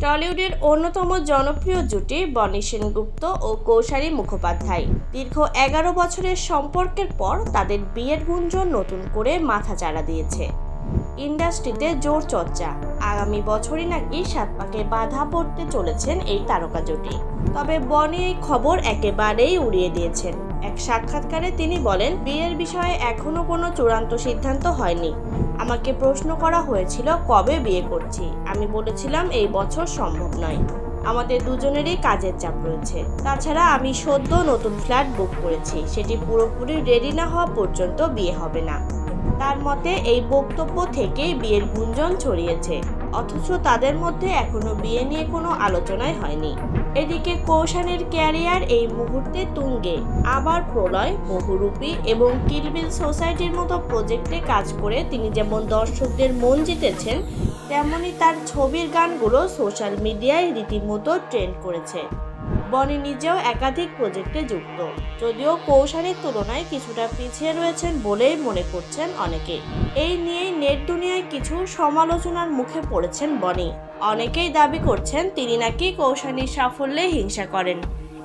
টলিউডের অন্যতম জনপ্রিয় জুটি বনি সেনগুপ্ত ও কৌশানী মুখোপাধ্যায় দীর্ঘ 11 বছরের সম্পর্কের পর তাদের বিয়ের গুঞ্জন নতুন করে মাথাচাড়া দিয়েছে। ইন্ডাস্ট্রিতে জোর চর্চা, আগামী বছরই নাকি 7 পাকে বাধা পড়তে চলেছেন এই তারকা জুটি। তবে বনি এই খবর একেবারেই উড়িয়ে দিয়েছেন। এক সাক্ষাৎকারে তিনি বলেন, বিয়ের বিষয়ে এখনো কোনো চূড়ান্ত সিদ্ধান্ত হয়নি। আমাকে প্রশ্ন করা হয়েছিল কবে বিয়ে করছি, আমি বলেছিলাম এই বছর সম্ভব নয়। আমাদের দুজনেরই কাজের চাপ রয়েছে। তাছাড়া আমি সদ্য নতুন ফ্ল্যাট বুক করেছি, সেটি পুরোপুরি রেডি না হওয়া পর্যন্ত বিয়ে হবে না। তার মতে এই বক্তব্য থেকেই বিয়ের গুঞ্জন ছড়িয়েছে, অথচ তাদের মধ্যে এখনো বিয়ে নিয়ে কোনো আলোচনাই হয়নি। এদিকে কৌশানীর ক্যারিয়ার এই মুহূর্তে তুঙ্গে। আবার প্রলয়, বহুরূপী এবং কিলবিল সোসাইটির মতো প্রজেক্টে কাজ করে তিনি যেমন দর্শকদের মন জিতেছেন, তেমনি তার ছবির গানগুলো সোশ্যাল মিডিয়ায় রীতিমতো ট্রেন্ড করেছে। বনি নিজেও একাধিক প্রজেক্টে যুক্ত, যদিও কৌশানীর তুলনায় কিছুটা পিছিয়ে রয়েছেন বলেই মনে করছেন অনেকে। এই নিয়েই নেট দুনিয়ায় কিছু সমালোচনার মুখে পড়েছেন বনি। অনেকেই দাবি করছেন তিনি নাকি কৌশানীর সাফল্যে হিংসা করেন।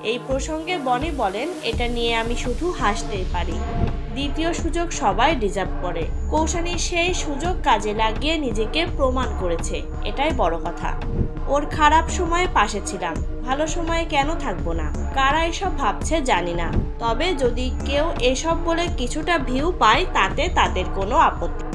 এই প্রসঙ্গে বনি বলেন, এটা নিয়ে আমি শুধু হাসতেই পারি। দ্বিতীয় সুযোগ সবাই ডিজার্ভ করে। কৌশানী সেই সুযোগ কাজে লাগিয়ে নিজেকে প্রমাণ করেছে, এটাই বড় কথা। ওর খারাপ সময়ে পাশে ছিলাম, ভালো সময়ে কেন থাকবো না? কারা এসব ভাবছে জানি না, তবে যদি কেউ এসব বলে কিছুটা ভিউ পায় তাতে তাদের কোনো আপত্তি।